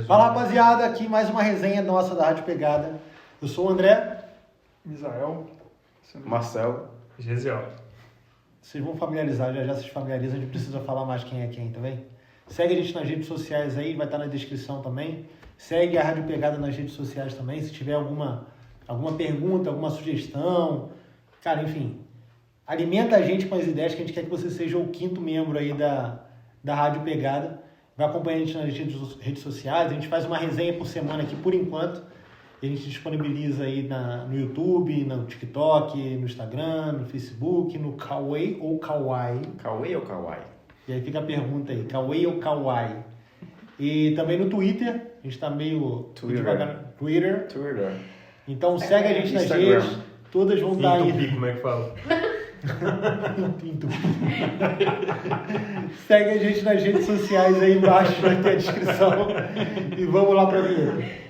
Fala, rapaziada, aqui mais uma resenha nossa da Rádio Pegada. Eu sou o André. Misael. Marcelo. Gesiel. Vocês vão familiarizar, já se familiarizam, a gente precisa falar mais quem é quem, tá bem? Segue a gente nas redes sociais aí, vai estar na descrição também. Segue a Rádio Pegada nas redes sociais também, se tiver alguma pergunta, alguma sugestão. Cara, enfim, alimenta a gente com as ideias, que a gente quer que você seja o 5º membro aí da Rádio Pegada. Vai acompanhar a gente nas redes sociais, a gente faz uma resenha por semana aqui por enquanto. A gente disponibiliza aí no YouTube, no TikTok, no Instagram, no Facebook, no Kawaii ou Kawaii. Kawaii ou Kawaii? E aí fica a pergunta aí, Kawaii ou Kawaii? E também no Twitter, a gente tá meio devagar. Twitter. Então segue a gente nas Instagram. redes, todas vão estar aí. Entupi, como é que fala? Segue a gente nas redes sociais aí embaixo, vai ter a descrição. E vamos lá pra vinheta.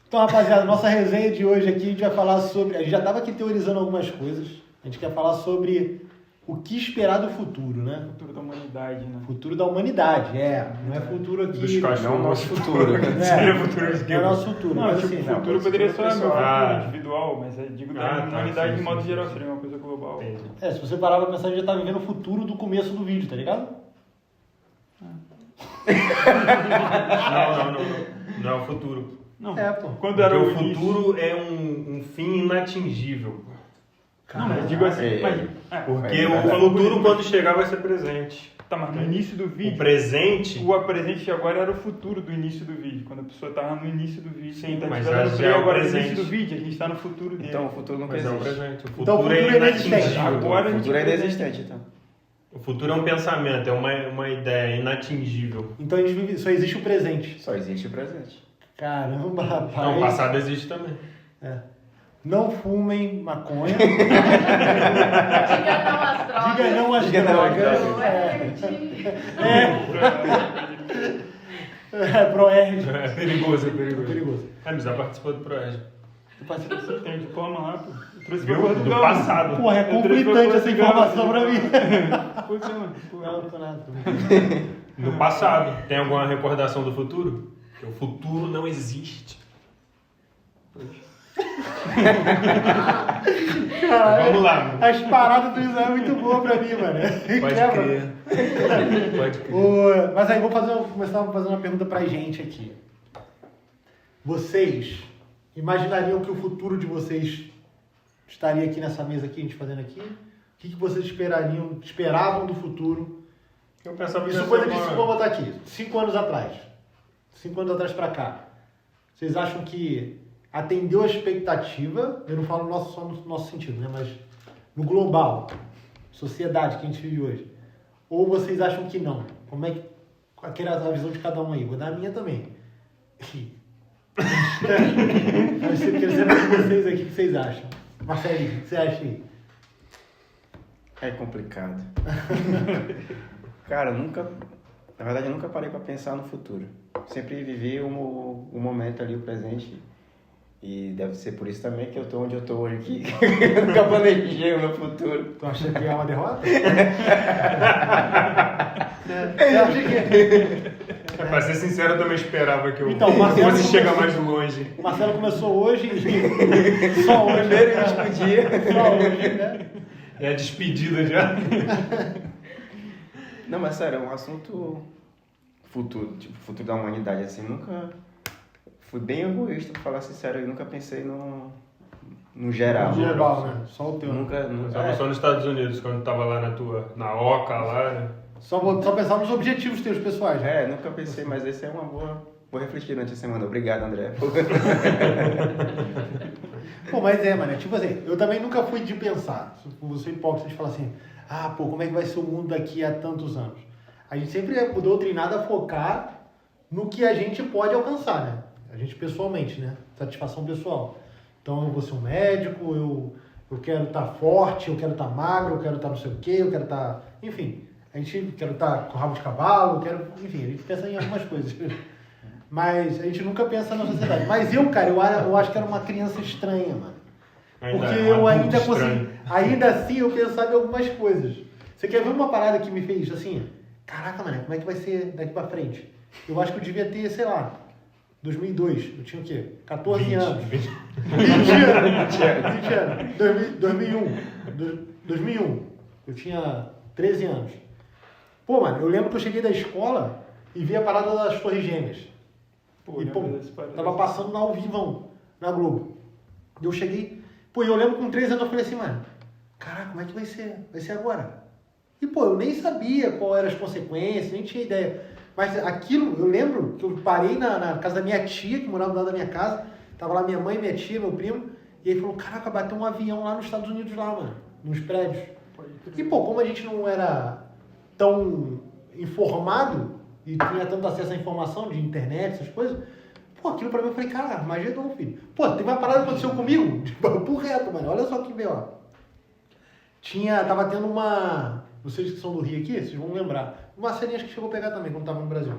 Então, rapaziada, nossa resenha de hoje aqui, a gente vai falar sobre... A gente já estava aqui teorizando algumas coisas. A gente quer falar sobre o que esperar do futuro, né? Futuro da humanidade, né? Futuro da humanidade, não é futuro aqui... Dos cachorros. Não o nosso futuro. Seria futuro de não é o nosso futuro. Não, Mas tipo, assim, o futuro não, poderia futuro ser meu pessoal. futuro individual, mas eu digo da tá, humanidade sim, de modo sim, geral, sim. seria uma coisa global. Entendi. se você parar pra pensar, a gente já tá vivendo o futuro do começo do vídeo, tá ligado? Não é o futuro. Não, Pô. quando era Porque o o início... futuro é um fim inatingível. Não, mas digo assim, É. Porque É o verdade. futuro, quando chegar, vai ser presente. Tá, mas no início do O vídeo... presente... O presente de agora era o futuro do início do vídeo. Quando a pessoa tava no início do vídeo. Sim, quem tá mas tirando já o play é o agora no presente. início do vídeo, a gente tá no futuro dele. Então o futuro nunca Mas é o existe. presente. O Então, o futuro futuro é é inexistente. inatingível. Agora O a futuro é gente inexistente, então. O futuro é um pensamento, é uma ideia inatingível. Então a gente vive, só existe o presente. Só existe o presente. Caramba, rapaz. Não, o passado existe também. Não fumem maconha. Diga não às drogas. Diga não às Diga não às drogas. Proerd. É perigoso, é perigoso. Perigoso. Mas já participou do Proerd. Você tem um diploma lá, pô. Eu trouxe Viu? pra Portugal. Do passado. Porra, é conflitante essa informação pra mim. Pois é, mano. Não, tô nada. No passado. Tem alguma recordação do futuro? Porque o futuro não existe. Caralho, Vamos lá, mano. as paradas do Israel é muito boa pra mim, mano. Pode Quebra. crer. Pode crer. Mas aí, começar a fazer uma pergunta pra gente aqui. Vocês imaginariam que o futuro de vocês estaria aqui nessa mesa aqui, a gente fazendo aqui? O que vocês esperavam do futuro? Eu pensava que Isso ia coisa ser de, uma- vou botar aqui, 5 anos atrás. 5 anos atrás pra cá. Vocês acham que atendeu a expectativa? Eu não falo só no nosso sentido, né? Mas no global, sociedade que a gente vive hoje. Ou vocês acham que não? Como é que... Aquela a visão de cada um aí. Vou dar a minha também. Eu quero saber de vocês aqui o que vocês acham. Marcelinho, o que você acha aí? É complicado. Cara, na verdade eu nunca parei pra pensar no futuro. Sempre vivi o momento ali, o presente. E deve ser por isso também que eu tô onde eu tô hoje aqui. Eu nunca planejei o meu futuro. Tu acha que é uma derrota? Você acha que... Pra ser sincero, eu também esperava que eu Então, Marcelo fosse começou- chegar mais longe. O Marcelo começou hoje e só hoje. Primeiro e último dia. Só hoje, né? É a despedida já. Não, mas sério, é um assunto futuro, tipo, futuro da humanidade, assim, nunca... Fui bem egoísta, pra falar sincero, eu nunca pensei no geral. Global, né? Só o teu. Nunca... Tava só nos Estados Unidos, quando tava lá na Oca, lá, né? Só pensar nos objetivos teus pessoais. Né? Nunca pensei, mas esse é uma boa... Vou refletir durante a semana. Obrigado, André. Pô, mano, tipo assim, eu também nunca fui de pensar. Vou ser hipócrita de falar assim, como é que vai ser o mundo daqui a tantos anos? A gente sempre é doutrinado a focar no que a gente pode alcançar, né? A gente pessoalmente, né? Satisfação pessoal. Então eu vou ser um médico, eu quero estar forte, eu quero estar magro, eu quero estar não sei o quê, eu quero estar... Enfim, a gente quer estar com rabo de cavalo, enfim, a gente pensa em algumas coisas. Mas a gente nunca pensa na sociedade. Mas eu acho que era uma criança estranha, mano. Porque eu ainda consegui... Ainda assim eu pensava em algumas coisas. Você quer ver uma parada que me fez assim? Caraca, mano, como é que vai ser daqui pra frente? Eu acho que eu devia ter, sei lá, 2002. Eu tinha o quê? 14 20, anos. 20. 20 anos. 2001. Eu tinha 13 anos. Pô, mano, eu lembro que eu cheguei da escola e vi a parada das Torres Gêmeas. Pô, E, pô, lembro desse parada. tava passando ao vivão, na Globo. E eu cheguei... Pô, eu lembro que com 13 anos eu falei assim, mano, caraca, como é que vai ser? Vai ser agora. E, pô, eu nem sabia qual eram as consequências, nem tinha ideia. Mas aquilo, eu lembro que eu parei na casa da minha tia, que morava do lado da minha casa. Tava lá minha mãe, minha tia, meu primo. E ele falou, caraca, bateu um avião lá nos Estados Unidos, lá, mano. Nos prédios. E, pô, como a gente não era tão informado e tinha tanto acesso à informação de internet, essas coisas, pô, aquilo pra mim eu falei, cara, Armagedon, filho. Pô, teve uma parada que aconteceu comigo, de papo reto, mano. Olha só que veio, ó. Tava tendo uma... Vocês que são do Rio aqui, vocês vão lembrar. Uma ceninha que chegou a pegar também, quando tava no Brasil.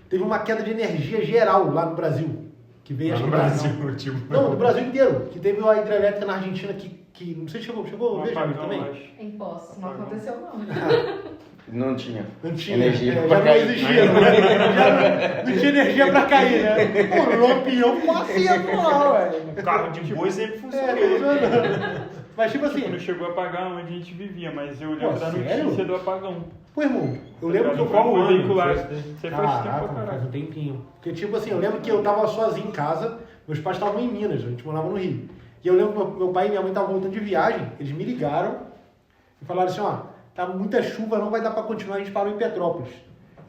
Teve uma queda de energia geral lá no Brasil. Que veio Lá acho no que Brasil, tipo... Não, no Brasil inteiro. Que teve a hidrelétrica na Argentina que não sei se chegou a ver Apagão, também? eu acho. Em Poços, não aconteceu não. Não tinha. Não tinha. Energia já pra não cair. existia. Não tinha energia pra cair, né? Pô, o Lampião passeia lá, ué. O carro de boi sempre funciona. Mas tipo assim, Não chegou a apagar onde a gente vivia, mas eu lembro da sério? notícia do apagão. pô, irmão, eu lembro que eu Qual fui foi veicular? Você faz tempo Caraca, pra faz caralho. um tempinho. Porque, tipo assim, eu lembro que eu tava sozinho em casa, meus pais estavam em Minas, a gente morava no Rio. E eu lembro que meu pai e minha mãe estavam voltando de viagem, eles me ligaram e falaram assim, ó, tá muita chuva, não vai dar pra continuar, a gente parou em Petrópolis.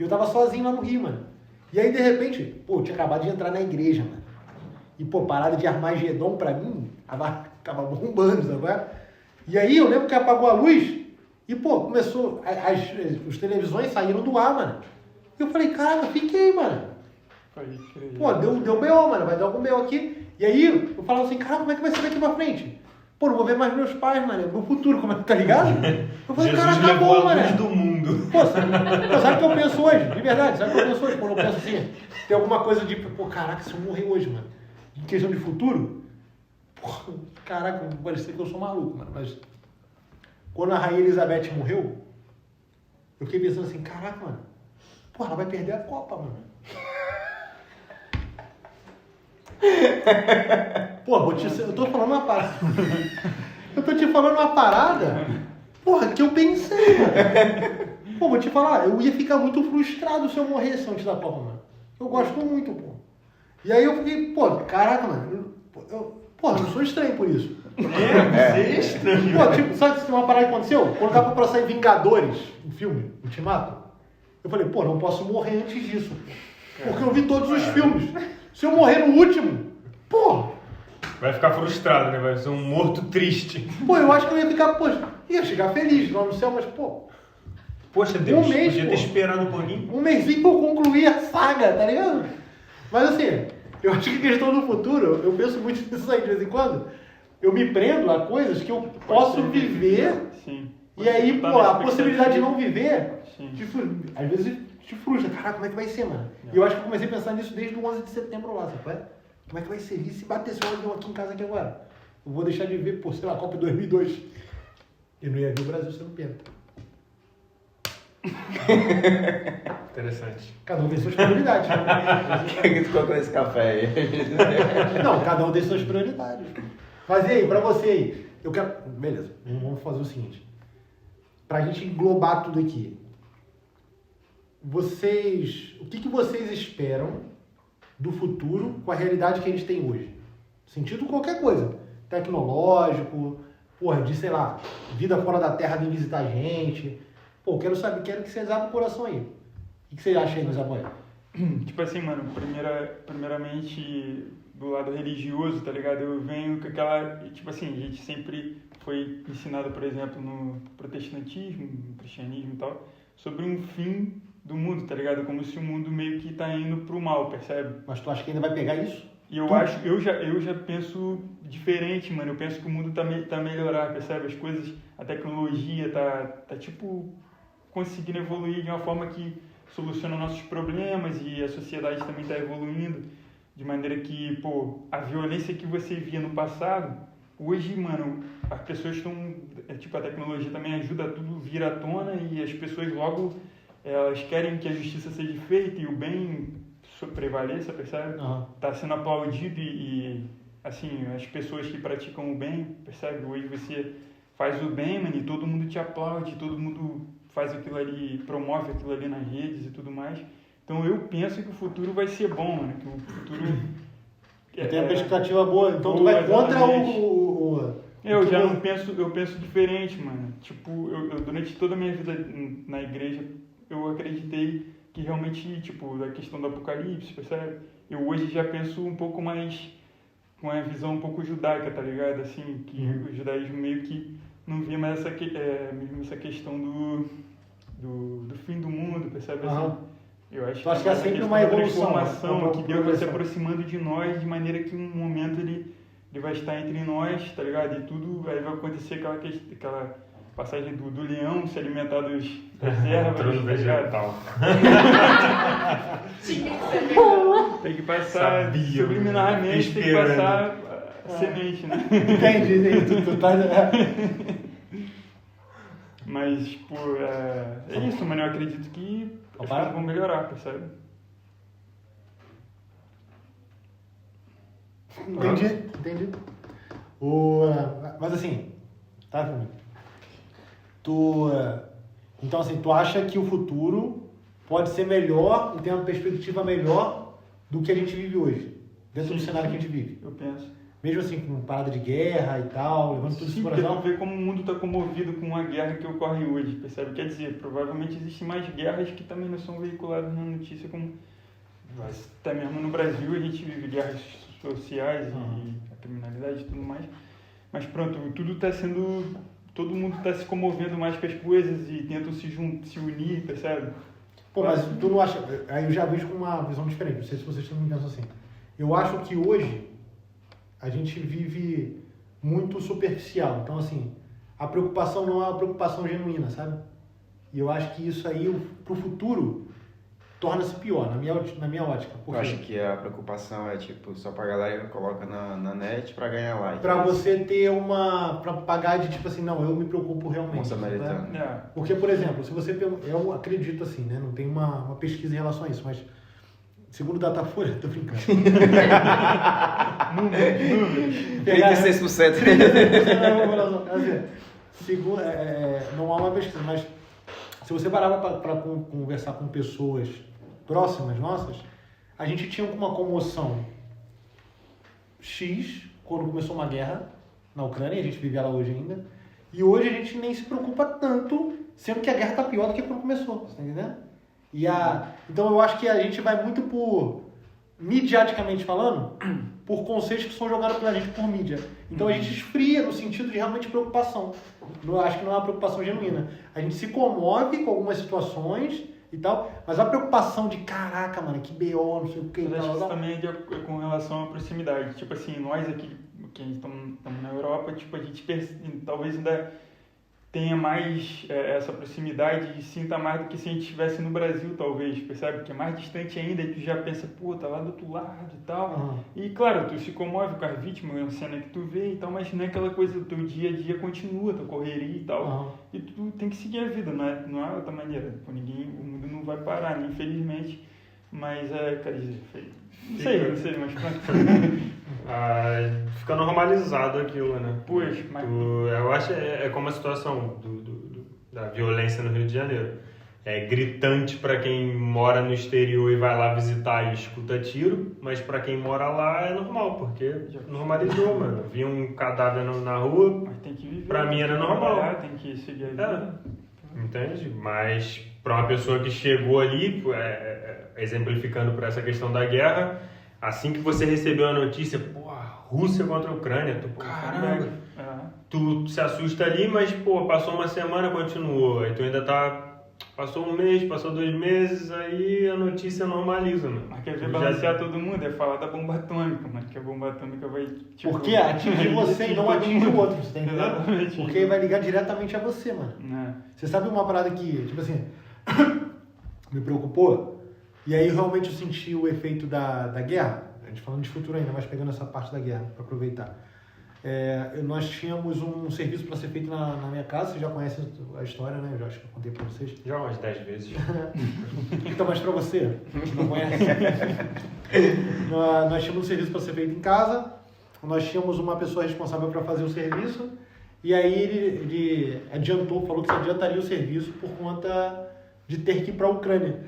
E eu tava sozinho lá no Rio, mano. E aí, de repente, pô, eu tinha acabado de entrar na igreja, mano. E, pô, parada de Armagedon pra mim, tava bombando, sabe? E aí, eu lembro que apagou a luz e, pô, começou, as televisões saíram do ar, mano. E eu falei, caraca, fiquei, mano. Pode crer. Pô, deu B.O., mano, vai dar algum B.O. aqui. E aí, eu falava assim, cara, como é que vai ser daqui pra frente? Pô, não vou ver mais meus pais, mano, é meu futuro, como é que tá ligado? Eu falei, cara, Jesus levou acabou, a luz mano. do mundo. Pô, sabe o que eu penso hoje? De verdade, sabe o que eu penso hoje? Quando eu penso assim, tem alguma coisa de, pô, caraca, se eu morrer hoje, mano, em questão de futuro, pô, caraca, parecia que eu sou maluco, mano, mas quando a Rainha Elizabeth morreu, eu fiquei pensando assim, caraca, mano, pô, ela vai perder a Copa, mano. Pô, eu tô falando uma parada. Eu tô te falando uma parada, porra, que eu pensei, mano. Pô, vou te falar, eu ia ficar muito frustrado se eu morresse antes da Copa, mano. Eu gosto muito, pô. E aí eu fiquei, pô, caraca, mano. Eu não sou estranho por isso. Você é estranho. Pô, tipo, sabe se uma parada que aconteceu? Quando tava pra sair Vingadores, o filme, Ultimato, eu falei, pô, não posso morrer antes disso. Porque eu vi todos os filmes. Se eu morrer no último, pô, Vai ficar frustrado, né? Vai ser um morto triste. pô, eu acho que eu ia ficar, pô, ia chegar feliz lá no céu, mas, pô, Poxa, Deus, Um mês, podia pô. ter esperado um pouquinho. um mêsinho pra eu concluir a saga, tá ligado? Mas assim, eu acho que questão do futuro, eu penso muito nisso aí de vez em quando. Eu me prendo a coisas que eu posso viver, Sim. e aí, Tá pô, na a possibilidade de expectativa. não viver, Sim. às vezes te frustra. Caraca, como é que vai ser, mano? E eu acho que eu comecei a pensar nisso desde o 11 de setembro lá, sabe? Como é que vai ser? E se bater esse avião aqui em casa aqui agora? Eu vou deixar de ver, pô, sei lá, a Copa 2002. Eu não ia ver o Brasil sendo penta. Interessante. Cada um tem suas prioridades. O que tu colocou nesse café aí? Não, cada um tem suas prioridades. Mas e aí, pra você aí? Eu quero... Beleza, vamos fazer o seguinte. Pra gente englobar tudo aqui. O que vocês esperam do futuro com a realidade que a gente tem hoje? Sentido qualquer coisa. Tecnológico, porra, de, sei lá, vida fora da Terra vir visitar a gente. Pô, quero que vocês abram o coração aí. O que vocês acham aí, meus amores? Tipo assim, mano, primeiramente do lado religioso, tá ligado? Eu venho com aquela, tipo assim, a gente sempre foi ensinado, por exemplo, no protestantismo, no cristianismo e tal, sobre um fim do mundo, tá ligado? Como se o mundo meio que tá indo pro mal, percebe? Mas tu acha que ainda vai pegar isso? E eu já penso diferente, mano. Eu penso que o mundo tá a melhorar, percebe? As coisas, a tecnologia tá tipo conseguindo evoluir de uma forma que soluciona nossos problemas e a sociedade também tá evoluindo de maneira que, pô, a violência que você via no passado, hoje, mano, as pessoas estão, tipo, a tecnologia também ajuda a tudo vir à tona e as pessoas logo elas querem que a justiça seja feita e o bem prevaleça, percebe? Tá sendo aplaudido e assim, as pessoas que praticam o bem, percebe? Hoje você faz o bem, mano, e todo mundo te aplaude, todo mundo faz aquilo ali, promove aquilo ali nas redes e tudo mais. Então eu penso que o futuro vai ser bom, mano, que o futuro... Tem uma perspectiva boa, então tu boa, vai contra exatamente. Eu penso diferente, mano. Tipo, eu durante toda a minha vida na igreja, eu acreditei que realmente, tipo, da questão do apocalipse, percebe? Eu hoje já penso um pouco mais com a visão um pouco judaica, tá ligado? Assim, que o judaísmo meio que não via mais mesmo essa questão do fim do mundo, percebe? Assim, eu acho que é sempre uma evolução, transformação, que Deus vai se aproximando de nós de maneira que em um momento ele vai estar entre nós, tá ligado? E tudo aí vai acontecer aquela passagem do leão se alimentar das ervas, Trono vegetal. Tem que passar subliminarmente, tem que passar a semente, né? Entendi. Tu tá... Mas, tipo, é isso, mano. Eu acredito que as coisas vão melhorar, percebe? Entendi. Mas assim, tá, Fernando? Então, assim, tu acha que o futuro pode ser melhor e ter uma perspectiva melhor do que a gente vive hoje, dentro do cenário que a gente vive? Eu penso. Mesmo assim, com parada de guerra e tal, levando tudo isso por exemplo. Ver como o mundo está comovido com a guerra que ocorre hoje, percebe? Quer dizer, provavelmente existem mais guerras que também não são veiculadas na notícia, como até mesmo no Brasil a gente vive guerras sociais e a criminalidade e tudo mais. Mas pronto, tudo está sendo... Todo mundo está se comovendo mais com as coisas e tentam se unir, percebe? Pô, mas tu não acha... Aí eu já vejo com uma visão diferente, não sei se vocês também pensam assim. Eu acho que hoje a gente vive muito superficial. Então, assim, a preocupação não é uma preocupação genuína, sabe? E eu acho que isso aí, pro futuro, torna-se pior, na minha ótica. Eu acho que a preocupação é, tipo, só pra galera que coloca na net pra ganhar like. Pra você ter pra pagar de, tipo assim, não, eu me preocupo realmente. Né? Porque, por exemplo, se você... Eu acredito assim, né? Não tem uma pesquisa em relação a isso, mas... Segundo o Datafolha, tô brincando. Números. 36%. 36%. Não há uma pesquisa, mas se você parar para conversar com pessoas próximas nossas, a gente tinha uma comoção X quando começou uma guerra na Ucrânia, a gente vive ela hoje ainda, e hoje a gente nem se preocupa tanto, sendo que a guerra está pior do que quando começou, você tá entendendo? Então eu acho que a gente vai muito midiaticamente falando, por conceitos que são jogados pela gente por mídia. Então a gente esfria no sentido de realmente preocupação. Eu acho que não é uma preocupação genuína. A gente se comove com algumas situações e tal, mas a preocupação de caraca, mano, que BO, não sei o que. Mas acho que isso também é com relação à proximidade. Tipo assim, nós aqui, que estamos na Europa, tipo, a gente talvez ainda tenha mais essa proximidade e sinta mais do que se a gente estivesse no Brasil, talvez, percebe? Que é mais distante ainda e tu já pensa, pô, tá lá do outro lado e tal. E, claro, tu se comove com as vítimas, é uma cena que tu vê e tal, mas não é aquela coisa do teu dia a dia continua, tua correria e tal. E tu tem que seguir a vida, não é outra maneira. O mundo não vai parar, né? Infelizmente. Mas, quer dizer, não sei, mas pronto. Fica normalizado aquilo, né? Pois, mas... Eu acho é como a situação da violência no Rio de Janeiro. É gritante para quem mora no exterior e vai lá visitar e escuta tiro, mas para quem mora lá é normal, porque normalizou, mano. Vi um cadáver na rua, mas tem que viver, pra mim era normal. Tem que seguir a vida. Entende? Mas para uma pessoa que chegou ali, exemplificando por essa questão da guerra, assim que você recebeu a notícia, Rússia contra a Ucrânia, caramba, tu se assusta ali, mas, passou uma semana, continuou, aí tu ainda passou um mês, passou 2 meses, aí a notícia normaliza, mano. Mas quer ver balancear todo mundo, é falar da bomba atômica, mano, que a bomba atômica vai... Tipo, porque atingir você e não atinge o outro, você tá entendendo? Porque vai ligar diretamente a você, mano. Você sabe uma parada que, tipo assim, me preocupou, e aí realmente eu senti o efeito da guerra, a gente falando de futuro ainda, mas pegando essa parte da guerra, para aproveitar. Nós tínhamos um serviço para ser feito na minha casa, vocês já conhecem a história, né? Eu já acho que eu contei para vocês. Já umas 10 vezes. Então, mas para você, que não conhece, nós tínhamos um serviço para ser feito em casa, nós tínhamos uma pessoa responsável para fazer o serviço, e aí ele falou que se adiantaria o serviço por conta de ter que ir para a Ucrânia.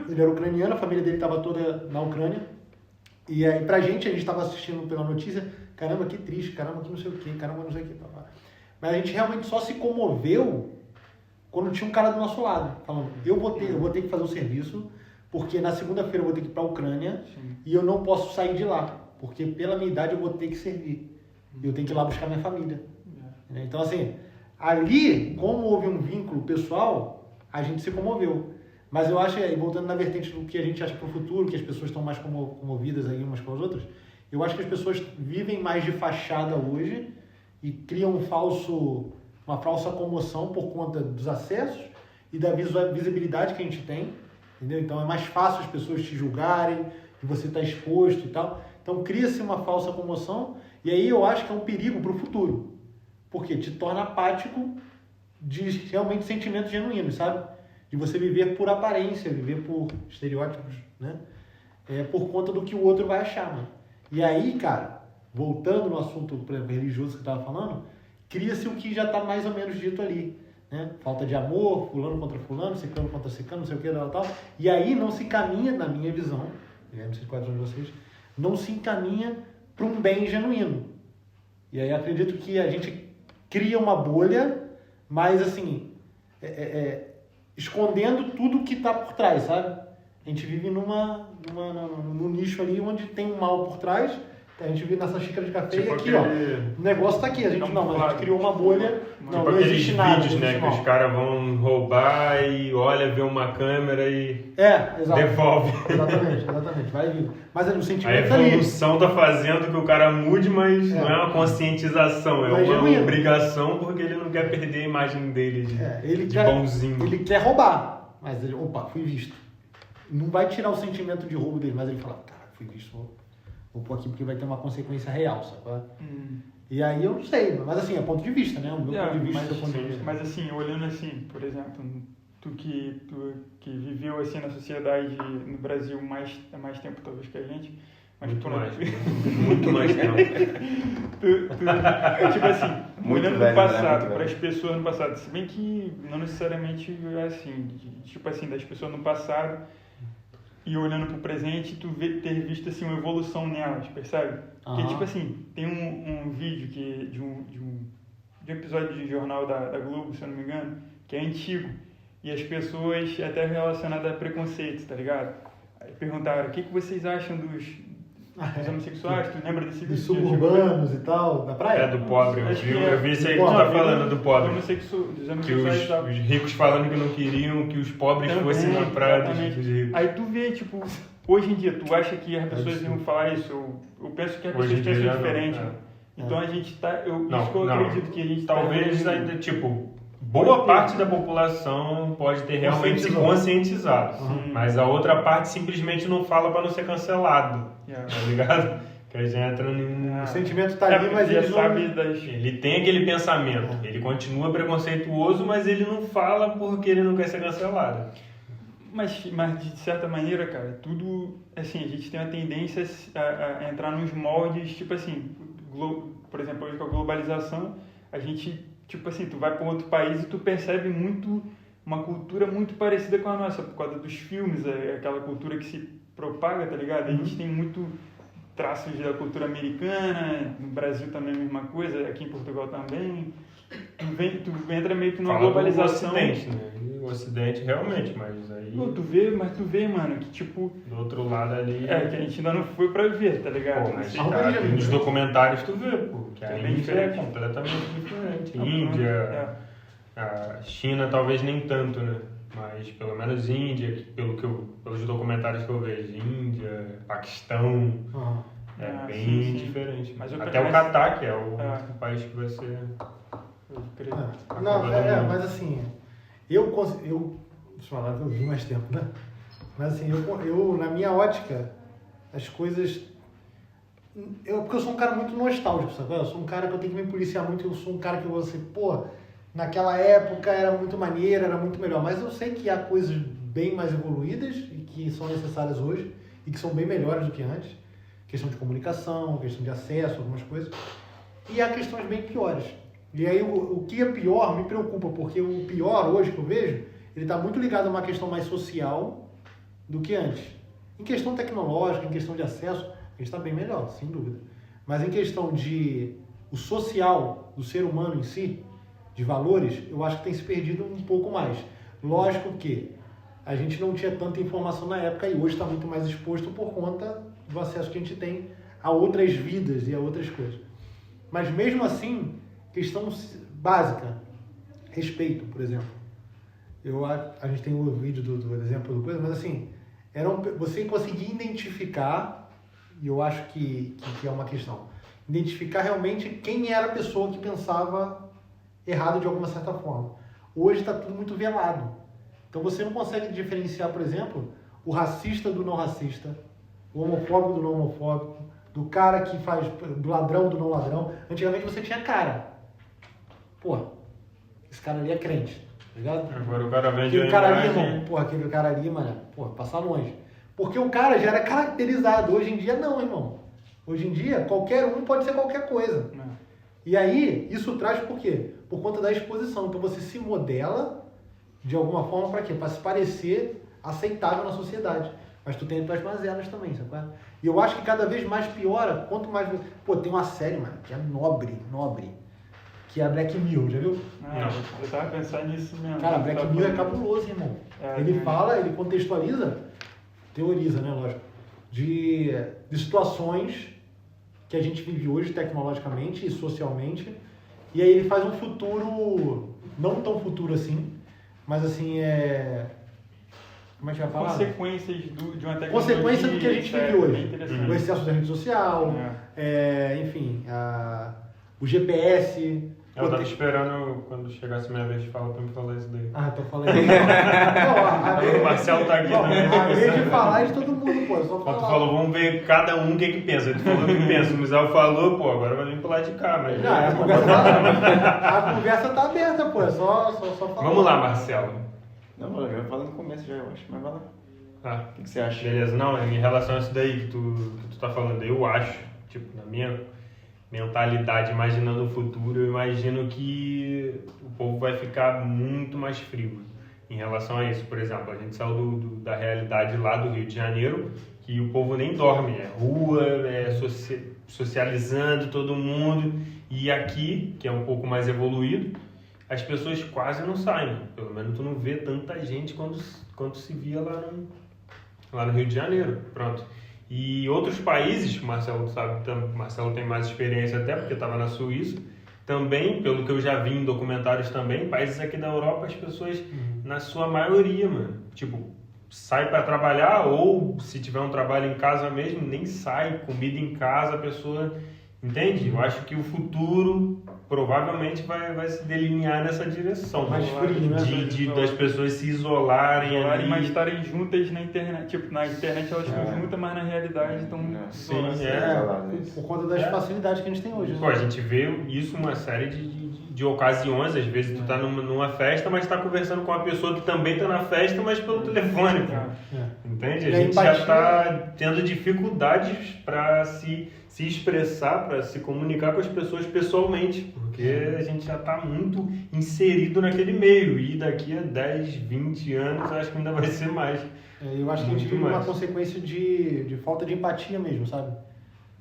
Ele era ucraniano, a família dele estava toda na Ucrânia, e aí a gente estava assistindo pela notícia, caramba, que triste, caramba, que não sei o que, caramba, não sei o que. Mas a gente realmente só se comoveu quando tinha um cara do nosso lado, falando, eu vou ter que fazer o serviço, porque na segunda-feira eu vou ter que ir para a Ucrânia, e eu não posso sair de lá, porque pela minha idade eu vou ter que servir. Eu tenho que ir lá buscar minha família. Então, assim, ali, como houve um vínculo pessoal, a gente se comoveu. Mas eu acho, voltando na vertente do que a gente acha para o futuro, que as pessoas estão mais comovidas aí umas com as outras, eu acho que as pessoas vivem mais de fachada hoje e criam uma falsa comoção por conta dos acessos e da visibilidade que a gente tem, entendeu? Então é mais fácil as pessoas te julgarem, que você está exposto e tal. Então cria-se uma falsa comoção e aí eu acho que é um perigo para o futuro, porque te torna apático de realmente sentimentos genuínos, sabe? De você viver por aparência, viver por estereótipos, né? Por conta do que o outro vai achar, mano. E aí, cara, voltando no assunto religioso que eu estava falando, cria-se o que já está mais ou menos dito ali, né? Falta de amor, fulano contra fulano, secano contra secano, não sei o que, tal. E aí não se caminha, na minha visão, não sei quais são de vocês, não se encaminha para um bem genuíno. E aí acredito que a gente cria uma bolha, mas assim, escondendo tudo que está por trás, sabe? A gente vive num nicho ali onde tem um mal por trás. A gente vive nessa xícara de café tipo e aqui, o negócio tá aqui. A gente a gente criou uma bolha. Não, tipo não aqueles existe nada. vídeos, né, que os caras vão roubar e olha, vê uma câmera e exato. devolve. Exatamente. Vai vir. Mas o A sentimento tá ali. evolução tá fazendo que o cara mude, mas não é uma conscientização, é uma obrigação porque ele não quer perder a imagem dele de bonzinho. Ele quer roubar, mas ele, fui visto. Não vai tirar o sentimento de roubo dele, mas ele fala, cara, fui visto, vou pôr aqui porque vai ter uma consequência real, sabe? E aí eu não sei, mas assim, é ponto de vista, né? O meu ponto de vista é o ponto de vista. Mas assim, olhando assim, por exemplo, tu que viveu assim na sociedade no Brasil há mais tempo talvez que a gente, mas muito mais tempo. Tipo assim, Muito olhando velho, no passado, né? para as pessoas no passado, se bem que não necessariamente é assim, tipo assim, das pessoas no passado e olhando pro presente, ter visto assim uma evolução nelas, percebe? Porque tipo assim, tem um vídeo de um episódio de jornal da Globo, se eu não me engano, que é antigo, e as pessoas até relacionadas a preconceito, tá ligado? Aí perguntaram, o que vocês acham dos homossexuais? Tu lembra desse vídeo? Dos suburbanos e tal, da praia? Do pobre, eu vi isso aí que tu tá falando, do pobre. Dos homossexuais Que e tal. os ricos falando que não queriam que os pobres fossem na praia dos ricos. Aí tu vê, tipo, hoje em dia, tu acha que as pessoas iam falar isso? Eu penso que as Hoje em pessoas dia pensam já não, diferente. Então a gente tá... Isso que eu acredito que a gente talvez tá... ainda, tipo, boa parte da população pode ter realmente se conscientizado. Mas a outra parte simplesmente não fala pra não ser cancelado. Tá ligado? Que a gente entra num... O sentimento tá ali, mas ele sabe Ele tem aquele pensamento. Ele continua preconceituoso, mas ele não fala porque ele não quer ser cancelado. Mas de certa maneira, cara, tudo, assim, a gente tem uma tendência a entrar nos moldes, tipo assim, por exemplo, hoje com a globalização, a gente, tipo assim, tu vai para um outro país e tu percebe uma cultura muito parecida com a nossa, por causa dos filmes, aquela cultura que se propaga, tá ligado? A gente tem muito traços da cultura americana, no Brasil também a mesma coisa, aqui em Portugal também. Tu entra meio que numa globalização. Do Ocidente, né? O Ocidente realmente, mas aí... Tu vê, mano, que tipo... Do outro lado ali... que a gente ainda não foi pra ver, tá ligado? Pô, mas nos documentários tu vê, pô, que a bem Índia diferente. é completamente diferente. Índia, a China talvez nem tanto, né? Mas pelo menos Índia, pelos documentários que eu vejo, Índia, Paquistão, bem diferente. Até o Catar, que é o país que vai ser... Mas assim, eu falar que eu vi mais tempo, né? Mas assim, eu na minha ótica, as coisas Porque eu sou um cara muito nostálgico, sabe? Eu sou um cara que eu tenho que me policiar muito, eu sou um cara que você, naquela época era muito maneiro, era muito melhor. Mas eu sei que há coisas bem mais evoluídas e que são necessárias hoje e que são bem melhores do que antes. Questão de comunicação, questão de acesso, algumas coisas. E há questões bem piores. E aí o que é pior me preocupa, porque o pior hoje que eu vejo, ele está muito ligado a uma questão mais social do que antes. Em questão tecnológica, em questão de acesso, a gente está bem melhor, sem dúvida. Mas em questão de o social do ser humano em si, de valores, eu acho que tem se perdido um pouco mais. Lógico que a gente não tinha tanta informação na época e hoje está muito mais exposto por conta do acesso que a gente tem a outras vidas e a outras coisas. Mas mesmo assim, questão básica, respeito, por exemplo. A gente tem o vídeo do exemplo do coisa, mas assim, você conseguir identificar, e eu acho que é uma questão, identificar realmente quem era a pessoa que pensava errado de alguma certa forma. Hoje está tudo muito velado. Então você não consegue diferenciar, por exemplo, o racista do não racista, o homofóbico do não homofóbico, do cara que faz, do ladrão do não ladrão. Antigamente você tinha cara. Esse cara ali é crente, tá ligado? Agora o cara vende aquele cara ali, irmão, aquele cara ali, mano, passa longe. Porque o cara já era caracterizado. Hoje em dia não, irmão. Hoje em dia, qualquer um pode ser qualquer coisa. E aí, isso traz por quê? Por conta da exposição. Então você se modela de alguma forma para quê? Para se parecer aceitável na sociedade. Mas tu tem as tuas mazelas também, sabe? E eu acho que cada vez mais piora, quanto mais... tem uma série, mano, que é nobre, que é a Black Mirror, já viu? Eu tava pensando nisso mesmo. Cara, Black Mirror é cabuloso, irmão. Ele fala, ele contextualiza, teoriza, né, lógico, de situações que a gente vive hoje tecnologicamente e socialmente, e aí ele faz um futuro, não tão futuro assim, mas assim, como é que vai falar? Consequências de uma tecnologia. Consequência do que a gente vive hoje. O excesso da rede social, enfim, o GPS. Eu tava esperando quando chegasse minha vez de falar pra me falar isso daí. Então falei. Não, o Marcelo tá aqui também. A vez de falar de todo mundo, só Quando tu falou, vamos ver cada um o que pensa. Tu falou o que pensa. O Misael falou, agora vai vir pro lado de cá. Mas... a conversa tá aberta, é só falar. Vamos lá, Marcelo. Não, eu já falei no começo já, eu acho, mas vai lá. O que você acha? Beleza, não, em relação a isso daí que tu tá falando, eu acho, na minha mentalidade, imaginando o futuro, eu imagino que o povo vai ficar muito mais frio em relação a isso. Por exemplo, a gente saiu da realidade lá do Rio de Janeiro, que o povo nem dorme, é rua, socializando todo mundo, e aqui, que é um pouco mais evoluído, as pessoas quase não saem. Pelo menos tu não vê tanta gente quanto se via lá no Rio de Janeiro. Pronto. E outros países, o Marcelo sabe, Marcelo tem mais experiência até porque estava na Suíça, também, pelo que eu já vi em documentários também, países aqui da Europa, as pessoas, na sua maioria, sai para trabalhar ou se tiver um trabalho em casa mesmo, nem sai, comida em casa, a pessoa... Entende? Eu acho que o futuro provavelmente vai se delinear nessa direção. Mais frio, né? Das pessoas se isolarem ali. Mas estarem juntas na internet. Na internet elas estão juntas, mas na realidade estão isoladas. Por conta das facilidades que a gente tem hoje. A gente vê isso uma série de ocasiões. Às vezes tu tá numa festa, mas tá conversando com uma pessoa que também tá na festa, mas pelo telefone. Entende? A gente já tá tendo dificuldades para se expressar, para se comunicar com as pessoas pessoalmente, porque a gente já está muito inserido naquele meio e daqui a 10, 20 anos acho que ainda vai ser mais. Eu acho que a gente vive uma consequência de falta de empatia mesmo, sabe?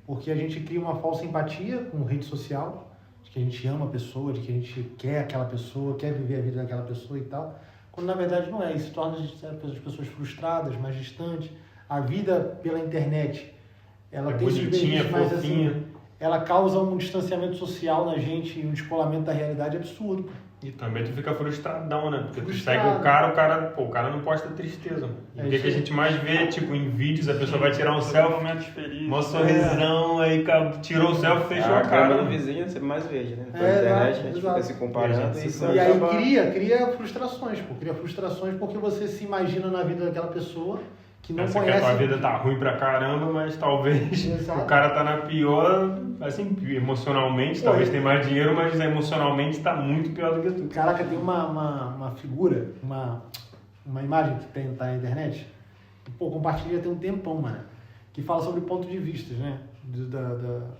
Porque a gente cria uma falsa empatia com rede social, de que a gente ama a pessoa, de que a gente quer aquela pessoa, quer viver a vida daquela pessoa e tal, quando na verdade não é. Isso torna as pessoas frustradas, mais distantes. A vida pela internet, ela tem esses benefícios, mas assim, ela causa um distanciamento social na gente e um descolamento da realidade absurdo. E também tu fica frustradão, né? Porque tu segue o cara não posta tristeza, mano. O que a gente mais vê, em vídeos, a pessoa vai tirar um selfie, um sorrisão, aí tirou o selfie, fechou a cara. No vizinho você mais veja, né? Na internet a gente fica se comparando e aí cria frustrações, cria frustrações porque você se imagina na vida daquela pessoa que não Pensa que a conhecem... tua vida tá ruim pra caramba, mas talvez Exato. o cara tá na pior, assim, emocionalmente, talvez tenha mais dinheiro, mas emocionalmente tá muito pior do que tu. Caraca, tem uma figura, uma imagem que tá na internet, que, pô, compartilha tem um tempão, mano, que fala sobre ponto de vista, né?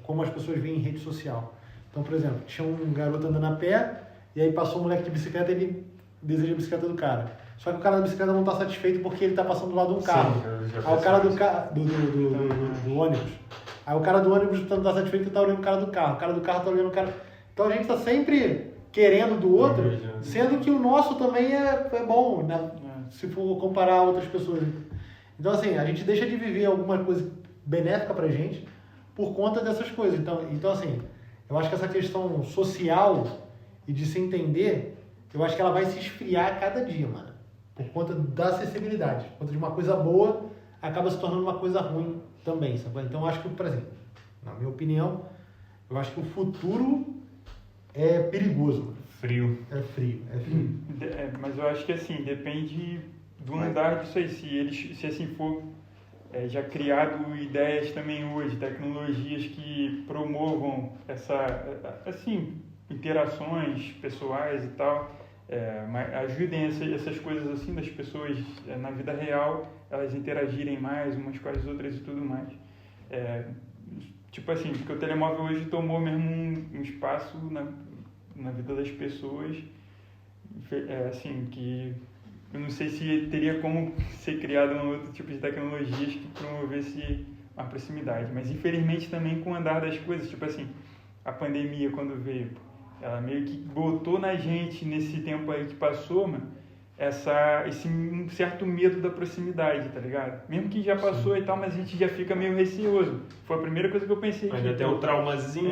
Como as pessoas veem em rede social. Então, por exemplo, tinha um garoto andando a pé, e aí passou um moleque de bicicleta e ele deseja a bicicleta do cara. Só que o cara da bicicleta não tá satisfeito porque ele tá passando do lado de um carro. Sim, eu já Aí o cara percebi do ônibus. Aí o cara do ônibus não tá satisfeito e tá olhando o cara do carro. O cara do carro tá olhando o cara... Então a gente tá sempre querendo do outro, sendo que o nosso também é bom, né? Se for comparar outras pessoas. Então, assim, a gente deixa de viver alguma coisa benéfica pra gente por conta dessas coisas. Então assim, eu acho que essa questão social e de se entender, eu acho que ela vai se esfriar a cada dia, mano. Por conta da acessibilidade. Por conta de uma coisa boa, acaba se tornando uma coisa ruim também, sabe? Então, eu acho que, por exemplo, na minha opinião, eu acho que o futuro é perigoso, mano. Frio. É frio. Mas eu acho que assim, depende do andar disso aí. Se assim for já criado ideias também hoje, tecnologias que promovam interações pessoais e tal, ajudem essas coisas assim das pessoas na vida real, elas interagirem mais umas com as outras e tudo mais. Tipo assim, porque o telemóvel hoje tomou mesmo um espaço na vida das pessoas, assim, que eu não sei se teria como ser criado um outro tipo de tecnologias que promovesse a proximidade, mas infelizmente também com o andar das coisas, tipo assim, a pandemia quando veio, ela meio que botou na gente nesse tempo aí que passou, mano, um certo medo da proximidade, tá ligado? Mesmo que já passou e tal, mas a gente já fica meio receoso. Foi a primeira coisa que eu pensei. Ainda tem um traumazinho.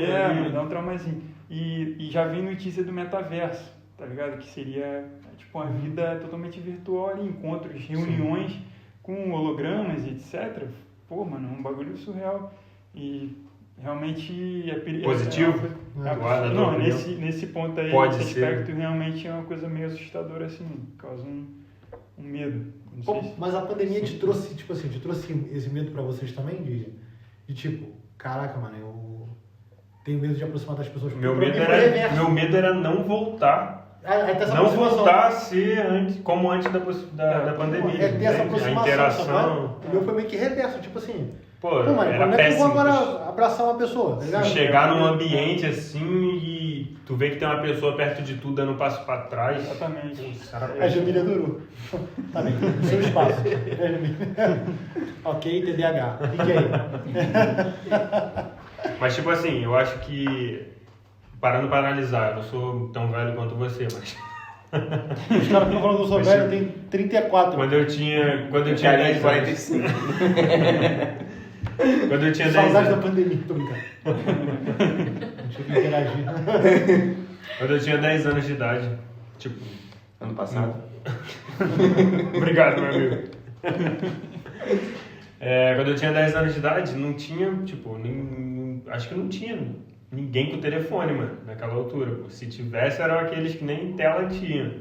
Dá um traumazinho. E já vem notícia do metaverso, tá ligado? Que seria tipo uma vida totalmente virtual ali, encontros, reuniões com hologramas e etc. Pô, mano, é um bagulho surreal. E realmente é perigoso. Positivo? Não, nesse ponto aí, Pode nesse ser. aspecto, realmente é uma coisa meio assustadora, assim, causa um medo. Não sei se... Mas a pandemia te trouxe esse medo pra vocês também? De tipo, caraca, mano, eu tenho medo de aproximar das pessoas. Meu medo era não voltar. Não voltar a ser como antes da pandemia. É ter essa entende? aproximação. A interação. O meu foi meio que reverso, tipo assim. Pô, mano, era como é que eu péssimo. vou agora abraçar uma pessoa, tá ligado? Chegar num ambiente assim e tu vê que tem uma pessoa perto de tu dando um passo pra trás. Exatamente. A Jamília durou. Tá bem, seu espaço. Ok, TDAH. Fique aí. Mas tipo assim, eu acho que, parando pra analisar, eu não sou tão velho quanto você, mas... Os caras ficam falando que eu sou velho, eu tenho 34. Quando eu tinha 10 anos... 45. Quando eu tinha 10 Saudade da anos... pandemia, tô brincando. Não tinha que interagir. Quando eu tinha 10 anos de idade, tipo... Ano passado. Obrigado, meu amigo. Quando eu tinha 10 anos de idade, não tinha, tipo, acho que não tinha ninguém com telefone, mano, naquela altura. Pô. Se tivesse, eram aqueles que nem tela tinha.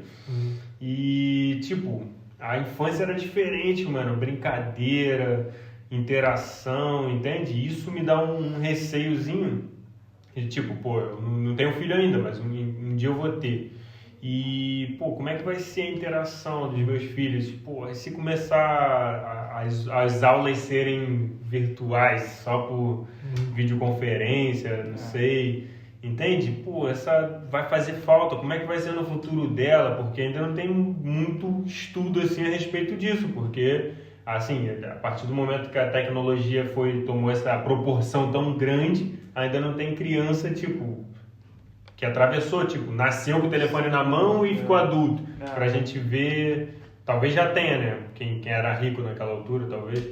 E, tipo, a infância era diferente, mano. Brincadeira, interação, entende? Isso me dá um receiozinho. De, tipo, pô, eu não tenho filho ainda, mas um dia eu vou ter. E, pô, como é que vai ser a interação dos meus filhos? Pô, se começar as aulas serem virtuais, só por videoconferência, não sei, entende? Pô, essa vai fazer falta, como é que vai ser no futuro dela? Porque ainda não tem muito estudo, assim, a respeito disso, porque, assim, a partir do momento que a tecnologia tomou essa proporção tão grande, ainda não tem criança, tipo... que atravessou, tipo, nasceu com o telefone na mão e ficou adulto. Pra gente ver, talvez já tenha, né? Quem era rico naquela altura, talvez.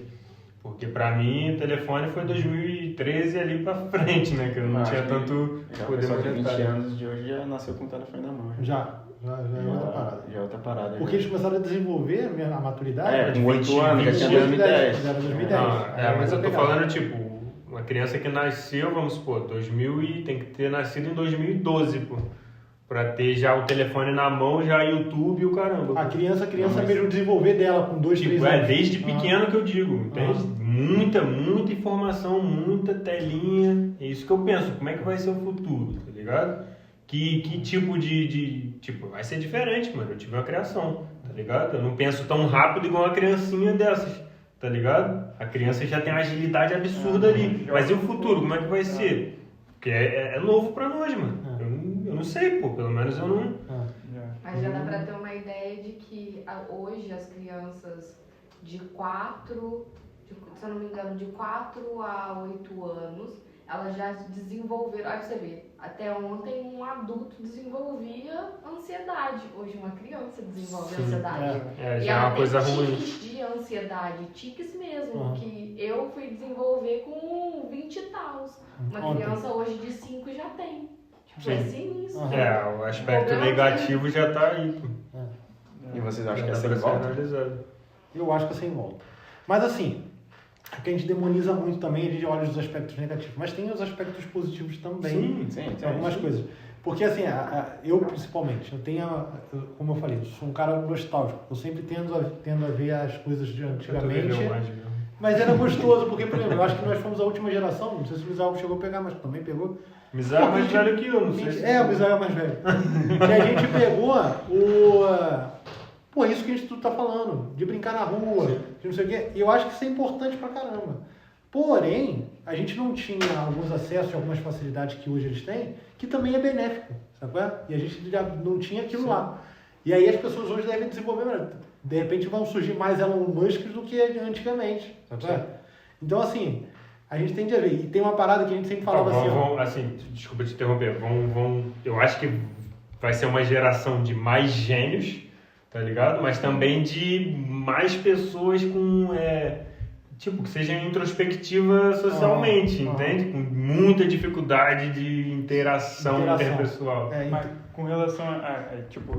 Porque pra mim, o telefone foi 2013 ali pra frente, né? Que eu não tinha tanto Já o poder pessoal de 20 monetário. anos de hoje já nasceu com o telefone na mão. Já é outra parada. Já é outra parada. Porque eles começaram a desenvolver a maturidade. com 8 anos, já tinha 2010. Já era 2010. Mas eu tô Pegava. falando, tipo, uma criança que nasceu, vamos supor, 2000 e tem que ter nascido em 2012, pô. pra ter já o telefone na mão, já YouTube e o caramba. A criança Não, mas- mesmo desenvolver dela com 2, 3 Tipo, anos. desde pequeno que eu digo, entende? Muita informação, muita telinha. É isso que eu penso, como é que vai ser o futuro, tá ligado? Que tipo tipo, vai ser diferente, mano. Eu tive uma criação, tá ligado? Eu não penso tão rápido igual uma criancinha dessas, tá ligado? A criança já tem uma agilidade absurda ali. Mas e o futuro, como é que vai ser? Porque é novo pra nós, mano. Eu não sei, pô, pelo menos eu não... Mas já dá pra ter uma ideia de que hoje as crianças de 4, se eu não me engano, de 4 a 8 anos, elas já desenvolveram, olha você vê, até ontem um adulto desenvolvia ansiedade, hoje uma criança desenvolve ansiedade. já E é ela uma coisa tem ruim. tiques de ansiedade, tiques mesmo, que eu fui desenvolver com 20 e tal. Uma Ontem. criança hoje de 5 já tem. Tipo, é sinistro. O aspecto negativo já tá aí, pô. E vocês acham que Já é dá sem pra ser volta? analisado. Eu acho que é sem volta. Mas assim, é que a gente demoniza muito também, a gente olha os aspectos negativos. Mas tem os aspectos positivos também. Sim, Tem algumas coisas. Porque assim, eu principalmente, como eu falei, eu sou um cara nostálgico. Eu sempre tendo a ver as coisas de antigamente. Mas era gostoso, porque, por exemplo, eu acho que nós fomos a última geração, não sei se o Misael chegou a pegar, mas também pegou. Misael é mais velho que eu, não sei se... O Misael é mais velho. E a gente pegou Pô, isso que a gente tá falando, de brincar na rua, de não sei o quê. E eu acho que isso é importante pra caramba. Porém, a gente não tinha alguns acessos, algumas facilidades que hoje eles têm, que também é benéfico, sabe qual é? E a gente já não tinha aquilo lá. E aí as pessoas hoje devem desenvolver, de repente vão surgir mais Elon Musk do que antigamente, sabe qual é? Então, assim, a gente tem que ver. E tem uma parada que a gente sempre falava Desculpa te interromper. Eu acho que vai ser uma geração de mais gênios, tá ligado? Mas também de mais pessoas com... que sejam introspectiva socialmente, entende? Com muita dificuldade de interação interpessoal. Mas com relação a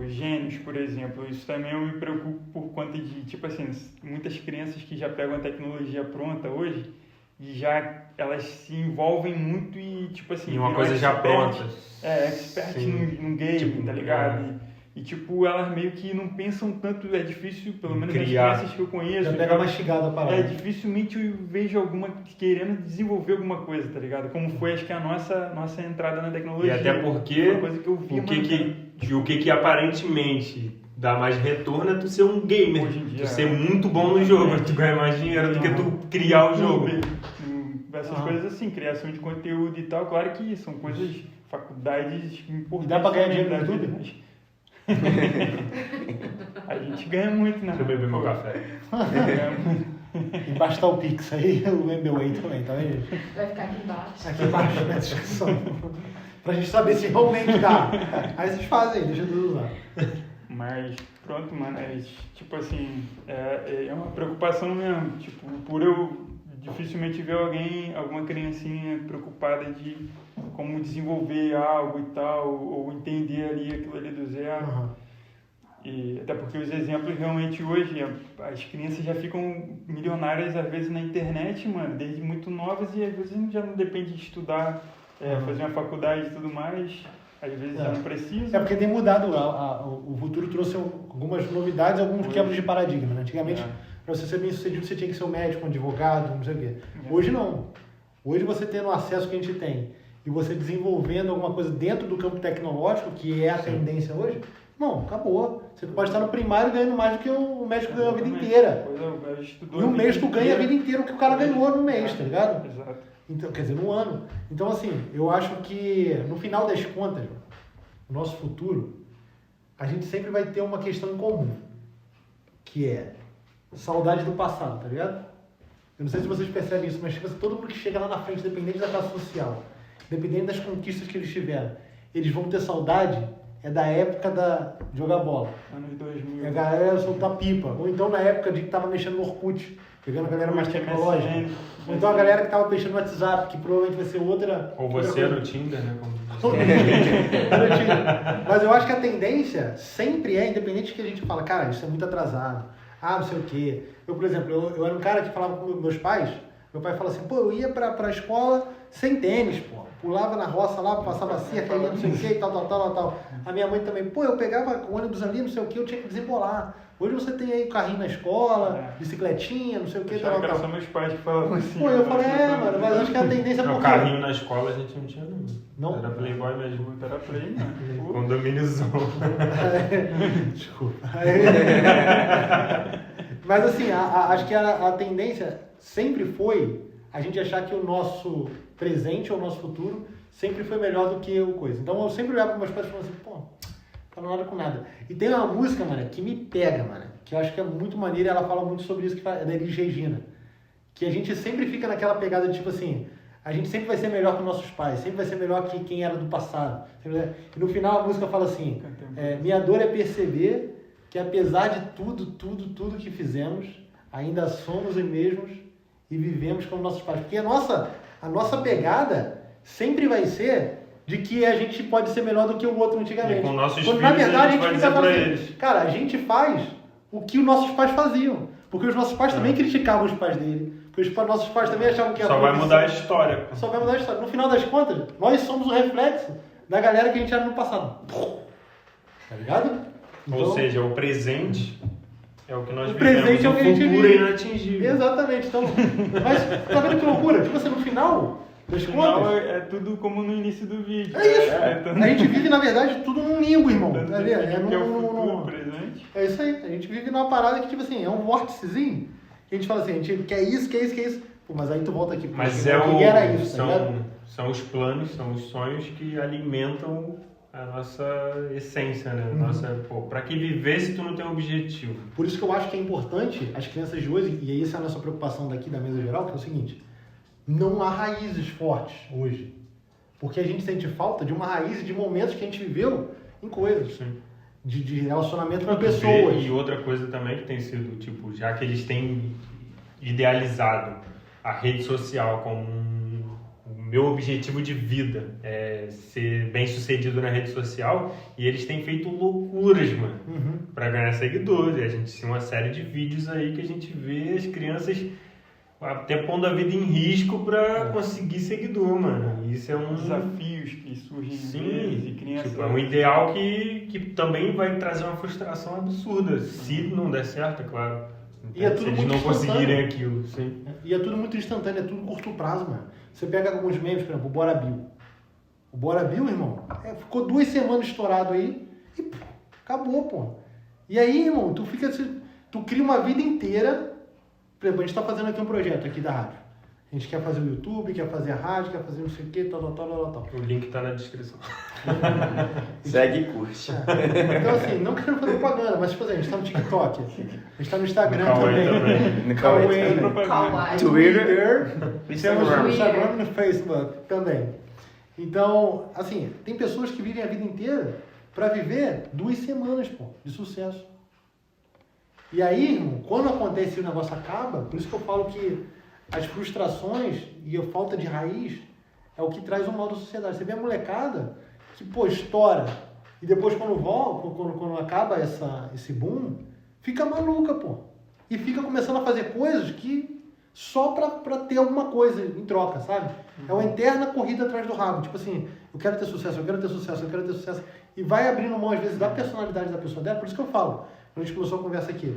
gênios, por exemplo, isso também eu me preocupo por conta de, tipo assim, muitas crianças que já pegam a tecnologia pronta hoje e já elas se envolvem muito e, tipo assim... E uma coisa já pronta. Expert num game, tá ligado? E, tipo, elas meio que não pensam tanto, é difícil, pelo menos as crianças que eu conheço... Já pega mastigada a parada. Dificilmente eu vejo alguma querendo desenvolver alguma coisa, tá ligado? Como foi, acho que a nossa entrada na tecnologia. E até porque, uma coisa que eu vi, o que aparentemente dá mais retorno é tu ser um gamer, hoje em dia, tu ser muito bom no jogo, tu ganha mais dinheiro do que tu criar o jogo. Essas coisas assim, criação de conteúdo e tal, claro que são coisas, faculdades importantes. E dá pra ganhar dinheiro no YouTube? A gente ganha muito, né? Deixa eu beber meu café. Embaixo tá o Pix aí, o MBWay também, tá vendo? Vai ficar aqui embaixo. Aqui embaixo na descrição. Pra gente saber se realmente dá. Aí vocês fazem, deixa eu usar. Mas pronto, mano, tipo assim, é uma preocupação mesmo. Tipo, por eu dificilmente ver alguma criancinha preocupada de como desenvolver algo e tal, ou entender ali aquilo ali do zero. Uhum. E até porque os exemplos realmente hoje, as crianças já ficam milionárias às vezes na internet, mano, desde muito novas, e às vezes já não depende de estudar, fazer uma faculdade e tudo mais, às vezes já não precisa. É porque tem mudado, o futuro trouxe algumas novidades, alguns quebros de paradigma, né? Antigamente, para você ser bem sucedido, você tinha que ser um médico, um advogado, não sei o quê. Hoje não. Hoje você tendo o acesso que a gente tem e você desenvolvendo alguma coisa dentro do campo tecnológico, que é a tendência hoje, não, acabou. Você pode estar no primário ganhando mais do que o médico ganhou a vida inteira. E um mês tu ganha a vida inteira o que o cara ganhou no mês, tá ligado? Exato. Então, quer dizer, no ano. Então, assim, eu acho que no final das contas, o nosso futuro, a gente sempre vai ter uma questão em comum, que é saudade do passado, tá ligado? Eu não sei se vocês percebem isso, mas tipo, todo mundo que chega lá na frente, independente da classe social, independente das conquistas que eles tiveram, eles vão ter saudade da época de jogar bola. Anos 2000. A galera soltar pipa. Ou então na época de que tava mexendo no Orkut, pegando a galera mais tecnológica. Ou então a galera que tava mexendo no WhatsApp, que provavelmente vai ser outra... Ou você no Tinder, né? Mas eu acho que a tendência sempre é, independente de que a gente fala, cara, isso é muito atrasado. Não sei o quê. Eu, por exemplo, eu era um cara que falava com meus pais, Meu pai fala assim, pô, eu ia pra escola sem tênis, pô. Pulava na roça lá, passava cerca, ia não sei o que, e tal. A minha mãe também, pô, eu pegava o ônibus ali, não sei o que, eu tinha que desembolar. Hoje você tem aí carrinho na escola, bicicletinha, não sei o que, Achava que era só meus pais que falavam assim. Pô, eu falei, mano, mas acho que a tendência é Não, porque... carrinho na escola a gente não tinha, não. Não? Era Playboy mesmo. Era play, mano. Condomíniozão. Desculpa. Mas assim, acho que a tendência sempre foi a gente achar que o nosso presente ou o nosso futuro sempre foi melhor do que o coisa. Então eu sempre olhava para meus pais e falava assim, pô, tá nada com nada. E tem uma música, mano, que me pega, mano, que eu acho que é muito maneira, ela fala muito sobre isso, que é da Elis Regina. Que a gente sempre fica naquela pegada de tipo assim, a gente sempre vai ser melhor que nossos pais, sempre vai ser melhor que quem era do passado. E no final a música fala assim, minha dor é perceber que apesar de tudo que fizemos, ainda somos os mesmos e vivemos como nossos pais. Porque a nossa pegada sempre vai ser de que a gente pode ser melhor do que o outro antigamente. E com nossos Quando, filhos, na verdade, a gente vai fica dizer pra falando eles. Cara, a gente faz o que os nossos pais faziam. Porque os nossos pais também criticavam os pais dele. Porque os nossos pais também achavam que Só vai mudar a história. Só vai mudar a história. No final das contas, nós somos o reflexo da galera que a gente era no passado. Tá ligado? Ou seja, o presente é o que nós O vivemos. presente é o que a gente futuro é vive. inatingível. Exatamente. Então, mas tá vendo que loucura? Tipo assim, no final das No final contas... é tudo como no início do vídeo. É isso. Então, A gente vive, na verdade, tudo num limbo, irmão. tanto Tá ligado? define o que é o num- futuro, num- o presente. É isso aí. A gente vive numa parada que, tipo assim, é um vórticezinho. Que a gente fala assim, a gente quer isso. Pô, mas aí tu volta aqui. Mas porque é que era isso, tá ligado? são os planos, são os sonhos que alimentam a nossa essência, né? Pra que viver se tu não tem um objetivo? Por isso que eu acho que é importante as crianças de hoje, e essa é a nossa preocupação daqui da mesa geral, que é o seguinte, não há raízes fortes hoje. Porque a gente sente falta de uma raiz de momentos que a gente viveu em coisas. Sim. De relacionamento com Tu pessoas. vê, e outra coisa também que tem sido, tipo, já que eles têm idealizado a rede social como o meu objetivo de vida é ser bem sucedido na rede social, e eles têm feito loucuras, mano, pra ganhar seguidores. E a gente tem uma série de vídeos aí que a gente vê as crianças até pondo a vida em risco pra conseguir seguidor, mano. E isso é um Desafios que surgem vezes e crianças. Tipo, é um ideal que também vai trazer uma frustração absurda, se não der certo, é claro. E é tudo se eles muito não instantâneo. conseguirem aquilo, sim. E é tudo muito instantâneo, é tudo curto prazo, mano. Você pega alguns memes, por exemplo, o Bora Bill. O Bora Bill, irmão, ficou 2 semanas estourado aí e pô, acabou, pô. E aí, irmão, tu cria uma vida inteira. Por exemplo, a gente tá fazendo aqui um projeto aqui da rádio. A gente quer fazer o YouTube, quer fazer a rádio, quer fazer não sei o que, tal. O link tá na descrição. Segue e curte. Então, assim, não querendo fazer propaganda, mas, tipo assim, a gente tá no TikTok, a gente tá no Instagram No Kawaii também. No Kawaii Kawaii, Kawaii. Twitter, temos no Instagram. Instagram e no Facebook também. Então, assim, tem pessoas que vivem a vida inteira pra viver 2 semanas, pô, de sucesso. E aí, irmão, quando acontece e o negócio acaba, por isso que eu falo que as frustrações e a falta de raiz é o que traz o mal da sociedade. Você vê a molecada que, pô, estoura. E depois quando acaba esse boom, fica maluca, pô. E fica começando a fazer coisas que só pra ter alguma coisa em troca, sabe? É uma eterna corrida atrás do rabo. Tipo assim, eu quero ter sucesso, eu quero ter sucesso, eu quero ter sucesso. E vai abrindo mão, às vezes, da personalidade da pessoa dela. Por isso que eu falo, quando a gente começou a conversa aqui,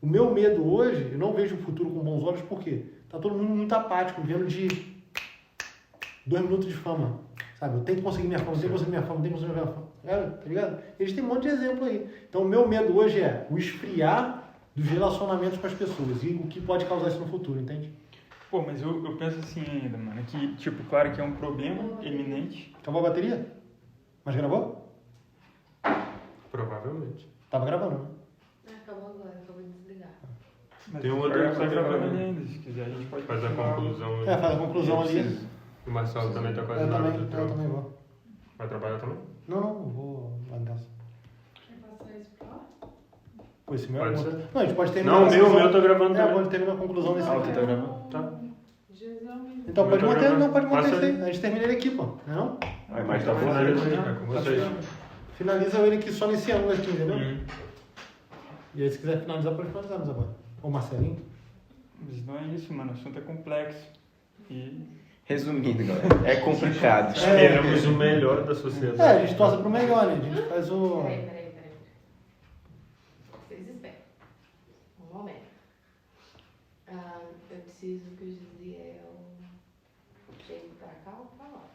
o meu medo hoje, eu não vejo o futuro com bons olhos, por quê? Tá todo mundo muito apático, vivendo de 2 minutos de fama, sabe? Eu tenho que conseguir minha fama, eu tenho que conseguir minha fama, eu tenho que conseguir minha fama. Tá ligado? Eles têm um monte de exemplo aí. Então, o meu medo hoje é o esfriar dos relacionamentos com as pessoas e o que pode causar isso no futuro, entende? Pô, mas eu penso assim ainda, mano, que, tipo, claro que é um problema eminente. Acabou a bateria? Mas gravou? Provavelmente. Tava gravando, né? Acabou agora, acabou de desligar. Mas Tem um tá outro tá que vai gravando gravar, né? ainda, se quiser a gente pode Faz a continuar. conclusão aí. Faz a conclusão ali. O Marcelo também tá quase Eu na hora também, do eu trampo. também vou. Vai trabalhar também? Não, vou lá dentro. Quer passar isso pra lá? Pô, esse meu Pode é ser. Não, a gente pode terminar. Não, a o conclusão. meu tô gravando É, também. pode terminar a conclusão desse Ah, aqui. tu tá gravando? Tá. Então O pode meu tá manter, gravando. não, pode manter Passa isso aí. aí. A gente termina ele aqui, pô. Não é não? A imagem tá Tá boa. finalizando, é com Tá vocês. ficando. Finaliza ele aqui só nesse ângulo aqui, entendeu? Uhum. E aí se quiser finalizar, pode finalizar, meus agora. Ou Marcelinho. Mas não é isso, mano. O assunto é complexo. E Resumindo, galera, é complicado. Esperamos o melhor da sociedade. É, a gente torce pro melhor, né? A gente faz o... Peraí. Vocês esperam. Um momento. Eu preciso que o Gisiel chegue pra cá ou pra lá.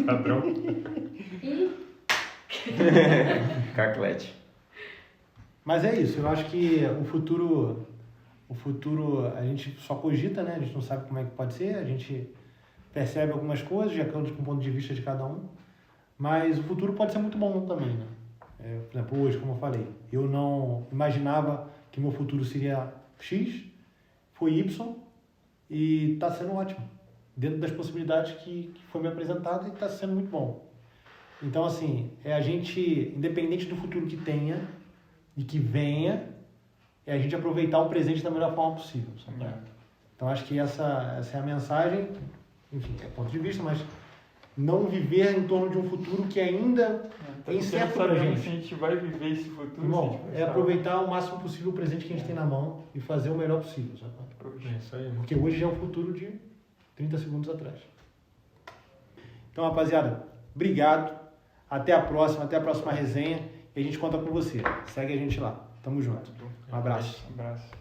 Padrão. E Caclete. Mas é isso, eu acho que o futuro a gente só cogita, né? A gente não sabe como é que pode ser, a gente percebe algumas coisas, de acordo com o ponto de vista de cada um, mas o futuro pode ser muito bom também, né? Por exemplo, hoje, como eu falei, eu não imaginava que meu futuro seria X, foi Y e está sendo ótimo, dentro das possibilidades que foi me apresentado e está sendo muito bom. Então, assim, é a gente, independente do futuro que tenha e que venha, é a gente aproveitar o presente da melhor forma possível, sabe? Então, acho que essa é a mensagem, enfim, é ponto de vista, mas não viver em torno de um futuro que ainda é incerto pra sabendo gente. se a gente vai viver esse futuro. Irmão, se a gente vai é estar- aproveitar o máximo possível o presente que a gente tem na mão e fazer o melhor possível, sabe? É isso aí. Porque hoje já é um futuro de 30 segundos atrás. Então, rapaziada, obrigado. Até a próxima resenha. E a gente conta com você. Segue a gente lá. Tamo junto. Um abraço. Abraço.